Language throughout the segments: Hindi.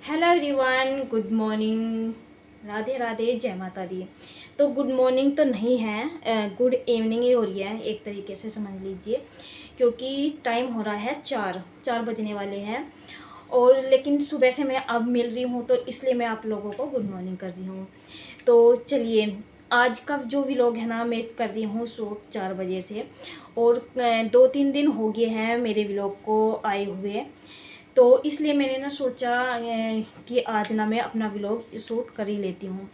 Hello everyone, good morning. Radhe Radhe, जय माता दी। तो गुड मॉर्निंग तो नहीं है, गुड इवनिंग ही हो रही है एक तरीके से समझ लीजिए, क्योंकि टाइम हो रहा है 4 बजने वाले हैं। और लेकिन सुबह से मैं अब मिल रही हूँ, तो इसलिए मैं आप लोगों को गुड मॉर्निंग कर रही हूँ। तो चलिए, आज का जो व्लॉग है ना, मैं कर रही हूँ शूट 4 बजे से। और 2-3 दिन हो गए हैं मेरे व्लॉग को आए हुए। तो इसलिए मैंने ना सोचा कि आज ना मैं अपना व्लॉग शूट कर ही लेती हूँ।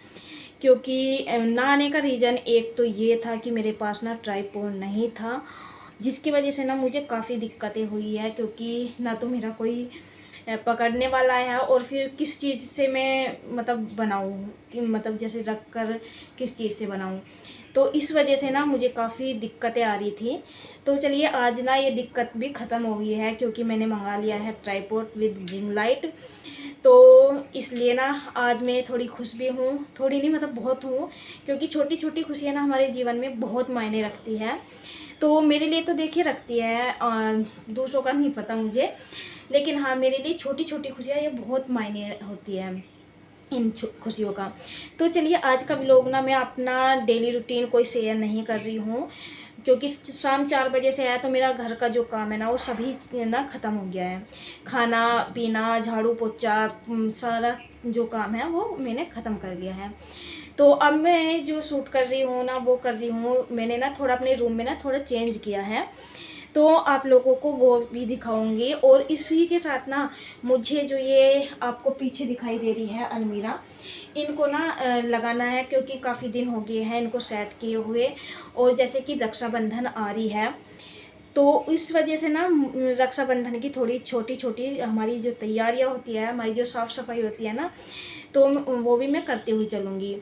क्योंकि ना आने का रीज़न एक तो ये था कि मेरे पास ना ट्राइपॉड नहीं था, जिसकी वजह से ना मुझे काफ़ी दिक्कतें हुई है। क्योंकि ना तो मेरा कोई पकड़ने वाला है, और फिर किस चीज़ से मैं मतलब बनाऊँ, कि मतलब जैसे रख कर किस चीज़ से बनाऊँ। तो इस वजह से ना मुझे काफ़ी दिक्कतें आ रही थी। तो चलिए, आज ना ये दिक्कत भी ख़त्म हो गई है, क्योंकि मैंने मंगा लिया है ट्राइपॉड विद रिंग लाइट। तो इसलिए ना आज मैं थोड़ी खुश भी हूँ, थोड़ी नहीं मतलब बहुत हूँ। क्योंकि छोटी छोटी खुशियाँ ना हमारे जीवन में बहुत मायने रखती है। तो मेरे लिए तो देखिए रखती है, दूसरों का नहीं पता मुझे। लेकिन हाँ, मेरे लिए छोटी छोटी खुशियाँ ये बहुत मायने होती है इन खुशियों का। तो चलिए, आज का व्लॉग ना मैं अपना डेली रूटीन कोई शेयर नहीं कर रही हूँ। क्योंकि शाम 4 बजे से आया, तो मेरा घर का जो काम है ना वो सभी ना ख़त्म हो गया है। खाना पीना, झाड़ू पोछा, सारा जो काम है वो मैंने ख़त्म कर लिया है। तो अब मैं जो शूट कर रही हूँ ना, वो कर रही हूँ, मैंने ना थोड़ा अपने रूम में ना थोड़ा चेंज किया है। तो आप लोगों को वो भी दिखाऊंगी। और इसी के साथ ना मुझे जो ये आपको पीछे दिखाई दे रही है अलमीरा, इनको ना लगाना है, क्योंकि काफ़ी दिन हो गए हैं इनको सेट किए हुए। और जैसे कि रक्षाबंधन आ रही है, तो इस वजह से ना रक्षाबंधन की थोड़ी छोटी छोटी हमारी जो तैयारियां होती है, हमारी जो साफ़ सफाई होती है ना, तो वो भी मैं करते हुए चलूँगी।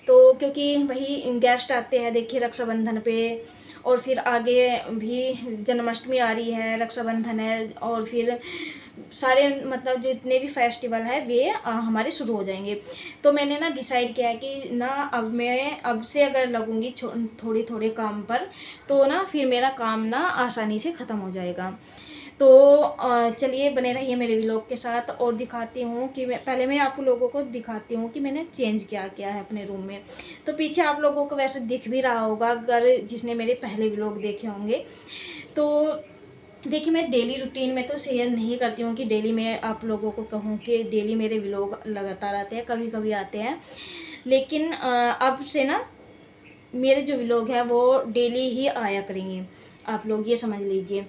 तो क्योंकि वही गेस्ट आते हैं देखिए रक्षाबंधन पे। और फिर आगे भी जन्माष्टमी आ रही है, रक्षाबंधन है, और फिर सारे मतलब जो इतने भी फेस्टिवल है वे हमारे शुरू हो जाएंगे। तो मैंने ना डिसाइड किया है कि ना अब मैं अब से अगर लगूंगी थोड़ी थोड़े काम पर, तो ना फिर मेरा काम ना आसानी से ख़त्म हो जाएगा। तो चलिए, बने रहिए मेरे व्लॉग के साथ, और दिखाती हूँ कि मैं आप लोगों को दिखाती हूँ कि मैंने चेंज क्या किया है अपने रूम में। तो पीछे आप लोगों को वैसे दिख भी रहा होगा, अगर जिसने मेरे पहले व्लॉग देखे होंगे। तो देखिए, मैं डेली रूटीन में तो शेयर नहीं करती हूँ कि डेली मैं आप लोगों को कहूँ कि डेली मेरे व्लॉग लगातार आते हैं, कभी कभी आते हैं। लेकिन अब से ना मेरे जो व्लॉग है वो डेली ही आया करेंगे, आप लोग ये समझ लीजिए।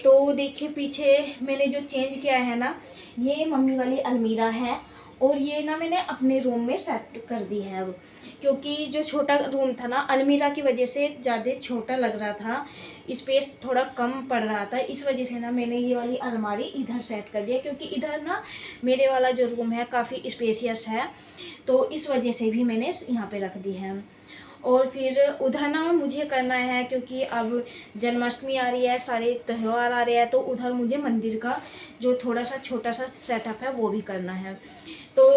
तो देखिए, पीछे मैंने जो चेंज किया है ना, ये मम्मी वाली अलमीरा है। और ये ना मैंने अपने रूम में सेट कर दी है अब। क्योंकि जो छोटा रूम था ना, अलमीरा की वजह से ज़्यादा छोटा लग रहा था, स्पेस थोड़ा कम पड़ रहा था। इस वजह से ना मैंने ये वाली अलमारी इधर सेट कर दिया, क्योंकि इधर ना मेरे वाला जो रूम है काफ़ी स्पेसियस है। तो इस वजह से भी मैंने यहाँ पे रख दी है। और फिर उधर ना मुझे करना है, क्योंकि अब जन्माष्टमी आ रही है, सारे त्यौहार आ रहे हैं, तो उधर मुझे मंदिर का जो थोड़ा सा छोटा सा सेटअप है वो भी करना है। तो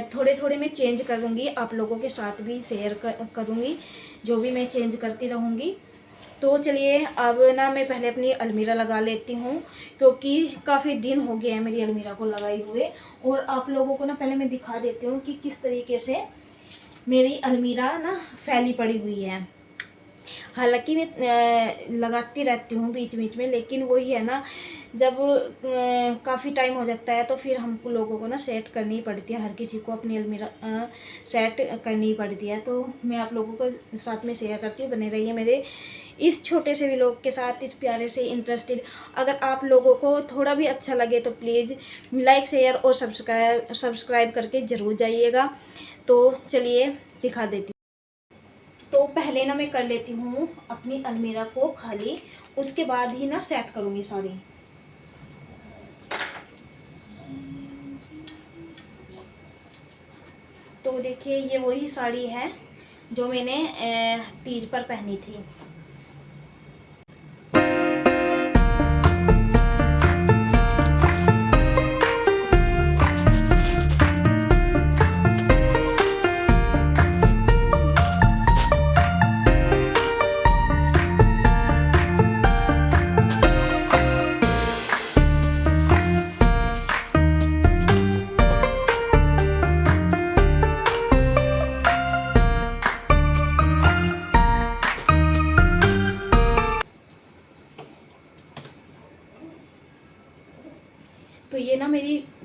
थोड़े थोड़े मैं चेंज करूँगी, आप लोगों के साथ भी शेयर करूँगी जो भी मैं चेंज करती रहूँगी। तो चलिए, अब ना मैं पहले अपनी अलमीरा लगा लेती हूँ, क्योंकि काफ़ी दिन हो गए हैं मेरी अलमीरा को लगाई हुए। और आप लोगों को ना पहले मैं दिखा देती हूँ कि किस तरीके से मेरी अलमीरा ना फैली पड़ी हुई है। हालांकि मैं लगाती रहती हूँ बीच बीच में, लेकिन वही है ना, जब काफ़ी टाइम हो जाता है तो फिर हम लोगों को ना सेट करनी पड़ती है, हर किसी को अपनी अलमीरा सेट करनी पड़ती है। तो मैं आप लोगों को साथ में शेयर करती हूँ, बने रहिए मेरे इस छोटे से व्लॉग के साथ, इस प्यारे से इंटरेस्टेड। अगर आप लोगों को थोड़ा भी अच्छा लगे तो प्लीज़ लाइक शेयर और सब्सक्राइब करके ज़रूर जाइएगा। तो चलिए, दिखा देती हूँ। तो पहले ना मैं कर लेती हूँ अपनी अलमीरा को खाली, उसके बाद ही ना सेट करूँगी सारी। तो देखिए, ये वही साड़ी है जो मैंने तीज पर पहनी थी।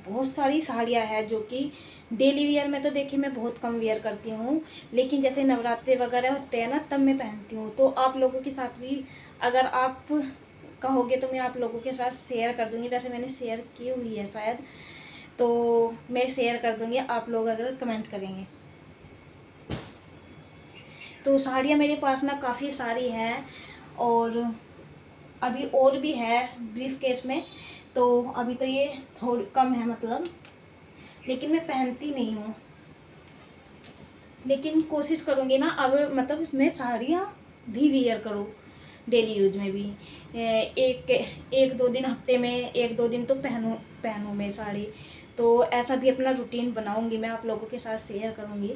बहुत सारी साड़ियाँ हैं जो कि डेली वियर में तो देखिए मैं बहुत कम वेयर करती हूँ, लेकिन जैसे नवरात्रि वगैरह होते हैं ना तब मैं पहनती हूँ। तो आप लोगों के साथ भी अगर आप कहोगे तो मैं आप लोगों के साथ शेयर कर दूँगी। वैसे मैंने शेयर की हुई है शायद, तो मैं शेयर कर दूँगी आप लोग अगर कमेंट करेंगे। तो साड़ियाँ मेरे पास ना काफ़ी सारी हैं और अभी और भी है ब्रीफ केस में, तो अभी तो ये थोड़ी कम है मतलब, लेकिन मैं पहनती नहीं हूँ। लेकिन कोशिश करूँगी ना अब मतलब मैं साड़ियाँ भी वियर करूँ डेली यूज में भी। एक दो दिन हफ्ते में एक दो दिन तो पहनूँ मैं साड़ी। तो ऐसा भी अपना रूटीन बनाऊँगी, मैं आप लोगों के साथ शेयर करूँगी।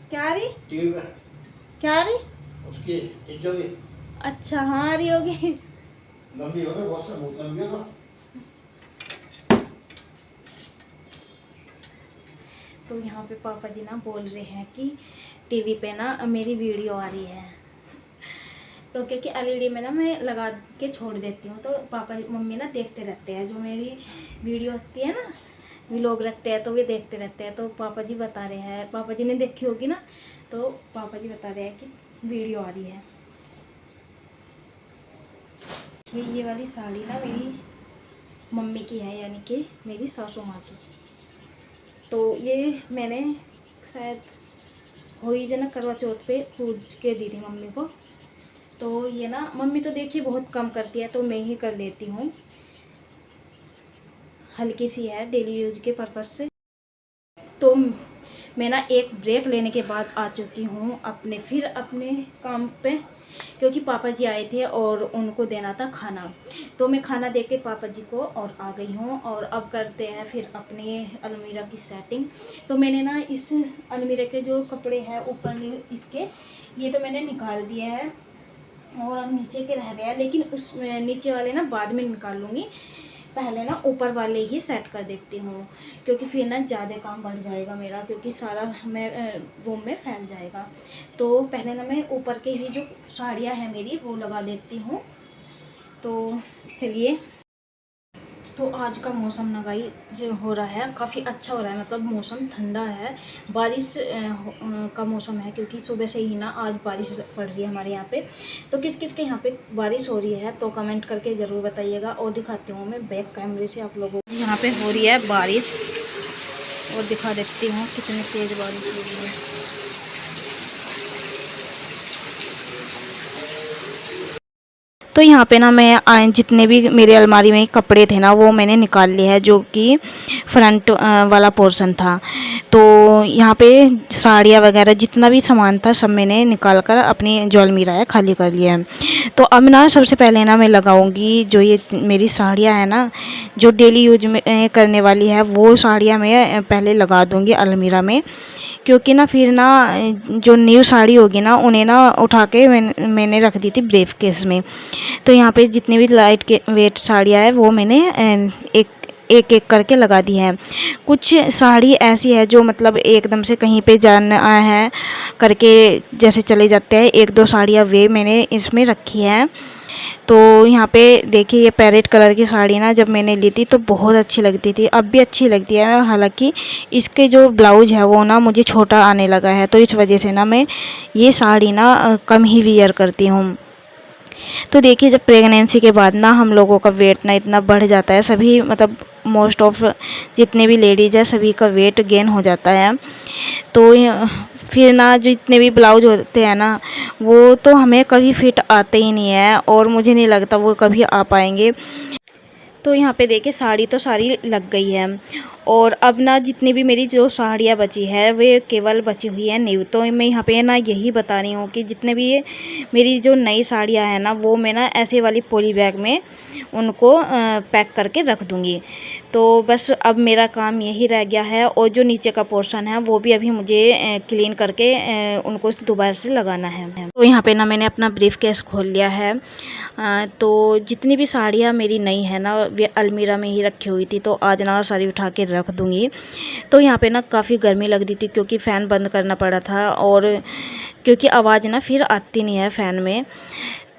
क्या रही क्या रही उसकी जो भी अच्छा हाँ आ रही होगी। लंबी होगी, बहुत लंबी होगी। तो यहाँ पे पापा जी ना बोल रहे हैं कि टीवी पे ना मेरी वीडियो आ रही है। तो क्योंकि एलईडी में ना मैं लगा के छोड़ देती हूँ, तो पापा मम्मी ना देखते रहते हैं, जो मेरी वीडियो होती है ना व्लॉग रखते हैं तो वे देखते रहते हैं। तो पापा जी बता रहे हैं, पापा जी ने देखी होगी ना, तो पापा जी बता रहे हैं कि वीडियो आ रही है। ये वाली साड़ी ना मेरी मम्मी की है, यानी कि मेरी सासू माँ की। तो ये मैंने शायद हुई जना करवा चौथ पे पूज के दी थी मम्मी को। तो ये ना मम्मी तो देखिए बहुत कम करती है, तो मैं ही कर लेती हूँ। हल्की सी है डेली यूज के पर्पज़ से। तो मैं ना एक ब्रेक लेने के बाद आ चुकी हूँ अपने काम पे, क्योंकि पापा जी आए थे और उनको देना था खाना। तो मैं खाना दे के पापा जी को और आ गई हूँ, और अब करते हैं फिर अपनी अलमीरा की सेटिंग। तो मैंने ना इस अलमीरा के जो कपड़े हैं ऊपर इसके, ये तो मैंने निकाल दिए हैं और नीचे के रह गए हैं, लेकिन उस नीचे वाले ना बाद में निकाल लूँगी। पहले ना ऊपर वाले ही सेट कर देती हूँ, क्योंकि फिर ना ज़्यादा काम बढ़ जाएगा मेरा, क्योंकि सारा मैं रूम में फैल जाएगा। तो पहले ना मैं ऊपर के ही जो साड़ियाँ हैं मेरी वो लगा देती हूँ। तो चलिए। तो आज का मौसम ना गाई जो हो रहा है काफ़ी अच्छा हो रहा है, मतलब मौसम ठंडा है, बारिश का मौसम है, क्योंकि सुबह से ही ना आज बारिश पड़ रही है हमारे यहाँ पे। तो किस किस के यहाँ पे बारिश हो रही है तो कमेंट करके ज़रूर बताइएगा। और दिखाती हूँ मैं बैक कैमरे से आप लोगों को। यहाँ पे हो रही है बारिश और दिखा देती हूँ कितनी तेज़ बारिश हो रही है। तो यहाँ पे ना मैं जितने भी मेरे अलमारी में कपड़े थे ना वो मैंने निकाल लिए हैं, जो कि फ्रंट वाला पोर्शन था। तो यहाँ पे साड़ियाँ वगैरह जितना भी सामान था सब मैंने निकाल कर अपनी जो अलमीरा है खाली कर लिया है। तो अब ना सबसे पहले ना मैं लगाऊंगी जो ये मेरी साड़ियाँ हैं ना जो डेली यूज में करने वाली है, वो साड़ियाँ मैं पहले लगा दूँगी अलमीरा में। क्योंकि ना फिर ना जो न्यू साड़ी होगी ना उन्हें ना उठा के मैंने रख दी थी ब्रीफ केस में। तो यहाँ पे जितनी भी लाइट के वेट साड़ियाँ हैं वो मैंने एक एक करके लगा दी है। कुछ साड़ी ऐसी है जो मतलब एकदम से कहीं पे जाना है करके जैसे चले जाते हैं, एक दो साड़ियाँ वे मैंने इसमें रखी है। तो यहाँ पे देखिए ये पैरेट कलर की साड़ी ना जब मैंने ली थी तो बहुत अच्छी लगती थी, अब भी अच्छी लगती है। हालांकि इसके जो ब्लाउज है वो ना मुझे छोटा आने लगा है, तो इस वजह से ना मैं ये साड़ी ना कम ही वियर करती हूँ। तो देखिए जब प्रेगनेंसी के बाद ना हम लोगों का वेट ना इतना बढ़ जाता है, सभी मतलब मोस्ट ऑफ जितने भी लेडीज़ है सभी का वेट गेन हो जाता है। तो फिर ना जितने भी ब्लाउज होते हैं ना वो तो हमें कभी फिट आते ही नहीं है, और मुझे नहीं लगता वो कभी आ पाएंगे। तो यहाँ पे देखिए साड़ी तो सारी लग गई है, और अब ना जितनी भी मेरी जो साड़ियाँ बची है वे केवल बची हुई है न्यू। तो मैं यहाँ पे ना यही बता रही हूँ कि जितने भी ये मेरी जो नई साड़ियाँ हैं ना वो मैं ना ऐसे वाली पॉली बैग में उनको पैक करके रख दूँगी। तो बस अब मेरा काम यही रह गया है, और जो नीचे का पोर्शन है वो भी अभी मुझे क्लीन करके उनको दोबारा से लगाना है। तो यहाँ पे ना मैंने अपना ब्रीफ केस खोल लिया है। तो जितनी भी साड़ियाँ मेरी नई है ना वे अलमीरा में ही रखी हुई थी, तो आज ना सारी उठा के रख दूँगी। तो यहाँ पे ना काफ़ी गर्मी लग रही थी क्योंकि फ़ैन बंद करना पड़ा था, और क्योंकि आवाज़ ना फिर आती नहीं है फ़ैन में,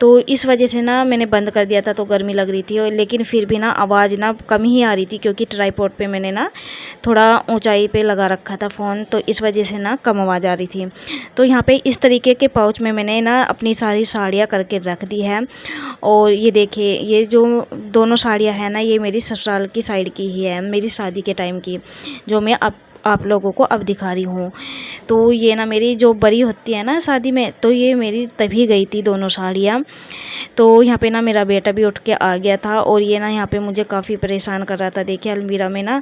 तो इस वजह से ना मैंने बंद कर दिया था। तो गर्मी लग रही थी, और लेकिन फिर भी ना आवाज़ ना कम ही आ रही थी क्योंकि ट्राइपॉड पे मैंने ना थोड़ा ऊंचाई पे लगा रखा था फ़ोन, तो इस वजह से ना कम आवाज़ आ रही थी। तो यहाँ पे इस तरीके के पाउच में मैंने ना अपनी सारी साड़ियाँ करके रख दी है। और ये देखिए, ये जो दोनों साड़ियाँ हैं ना, ये मेरी ससुराल की साइड की ही है, मेरी शादी के टाइम की, जो मैं आप लोगों को अब दिखा रही हूँ। तो ये ना मेरी जो बड़ी होती है ना शादी में, तो ये मेरी तभी गई थी दोनों साड़ियाँ। तो यहाँ पे ना मेरा बेटा भी उठ के आ गया था, और ये ना यहाँ पे मुझे काफ़ी परेशान कर रहा था। देखिए अलमीरा में ना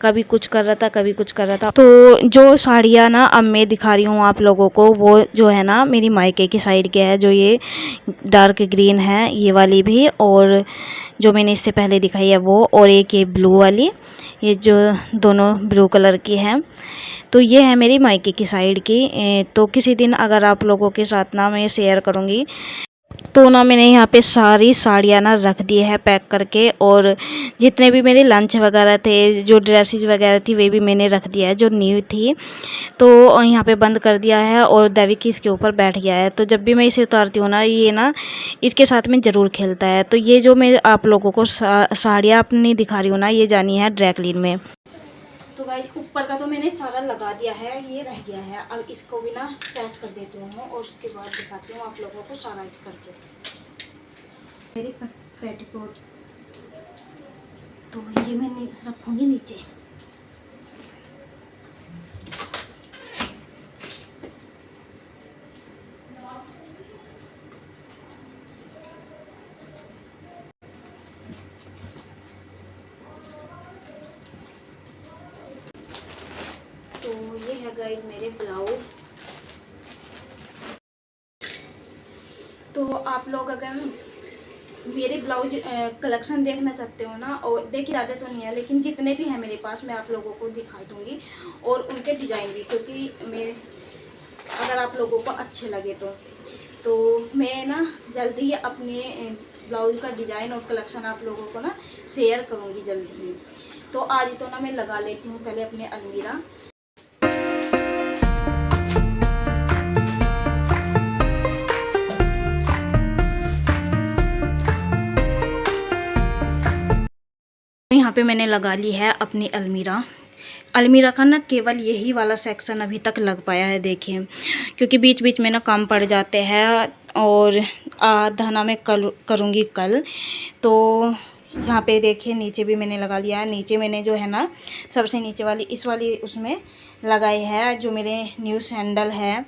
कभी कुछ कर रहा था, कभी कुछ कर रहा था। तो जो साड़ियाँ ना अब मैं दिखा रही हूँ आप लोगों को, वो जो है ना मेरी मायके की साइड के है, जो ये डार्क ग्रीन है ये वाली भी, और जो मैंने इससे पहले दिखाई है वो, और एक ये ब्लू वाली, ये जो दोनों ब्लू कलर की हैं। तो ये है मेरी मायके की साइड की। तो किसी दिन अगर आप लोगों के साथ ना मैं शेयर करूँगी। तो ना मैंने यहाँ पे सारी साड़ियाँ ना रख दी है पैक करके, और जितने भी मेरे लंच वगैरह थे, जो ड्रेसेस वगैरह थी, वे भी मैंने रख दिया है जो न्यू थी। तो यहाँ पे बंद कर दिया है, और दैविक इसके ऊपर बैठ गया है। तो जब भी मैं इसे उतारती हूँ ना, ये ना इसके साथ में ज़रूर खेलता है। तो ये जो मैं आप लोगों को साड़ियाँ अपनी दिखा रही हूँ ना, ये जानी है ड्राई क्लीन में। तो गाइस ऊपर का तो मैंने सारा लगा दिया है, ये रह गया है। अब इसको भी ना सेट कर देती हूँ, और उसके बाद दिखाती हूँ आप लोगों को सारा करके मेरी पेटीकोट। तो ये मैं रखूँगी नीचे। तो ये है गाइस मेरे ब्लाउज। तो आप लोग अगर मेरे ब्लाउज कलेक्शन देखना चाहते हो ना, और देखिए ज़्यादा तो नहीं है, लेकिन जितने भी हैं मेरे पास मैं आप लोगों को दिखा दूँगी, और उनके डिज़ाइन भी, क्योंकि मैं अगर आप लोगों को अच्छे लगे तो मैं ना जल्दी ही अपने ब्लाउज का डिज़ाइन और कलेक्शन आप लोगों को ना शेयर करूँगी जल्दी ही। तो आज तो ना मैं लगा लेती हूँ पहले अपने अलमीरा। यहाँ पे मैंने लगा ली है अपनी अलमीरा। अलमीरा का ना केवल यही वाला सेक्शन अभी तक लग पाया है, देखिए, क्योंकि बीच बीच में ना कम पड़ जाते हैं, और आधा ना मैं करूँगी कल। तो यहाँ पे देखिए नीचे भी मैंने लगा लिया है। नीचे मैंने जो है ना सबसे नीचे वाली इस वाली उसमें लगाई है, जो मेरे न्यू सैंडल है,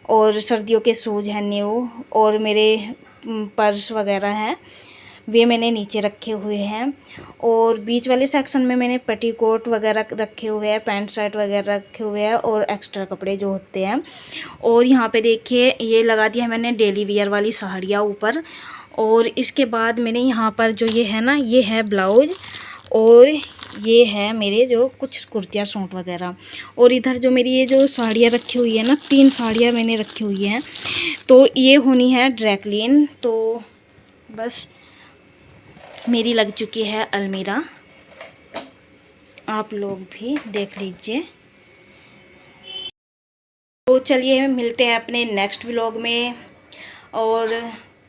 और सर्दियों के शूज़ हैं न्यू, और मेरे पर्स वगैरह हैं, वे मैंने नीचे रखे हुए हैं। और बीच वाले सेक्शन में मैंने पेटीकोट वगैरह रखे हुए हैं, पैंट शर्ट वगैरह रखे हुए हैं, और एक्स्ट्रा कपड़े जो होते हैं। और यहाँ पे देखिए ये लगा दिया है मैंने डेली वियर वाली साड़ियाँ ऊपर। और इसके बाद मैंने यहाँ पर जो ये है ना, ये है ब्लाउज, और ये है मेरे जो कुछ कुर्तियाँ सूट वगैरह। और इधर जो मेरी ये जो साड़ियाँ रखी हुई है ना, 3 साड़ियाँ मैंने रखी हुई हैं, तो ये होनी है ड्राई क्लीन। तो बस मेरी लग चुकी है अलमीरा, आप लोग भी देख लीजिए। तो चलिए मिलते हैं अपने नेक्स्ट व्लॉग में, और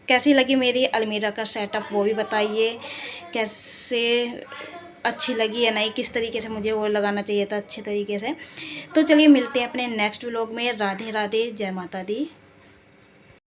कैसी लगी मेरी अलमीरा का सेटअप वो भी बताइए, कैसे अच्छी लगी या नहीं, किस तरीके से मुझे और लगाना चाहिए था अच्छे तरीके से। तो चलिए मिलते हैं अपने नेक्स्ट व्लॉग में। राधे राधे, जय माता दी।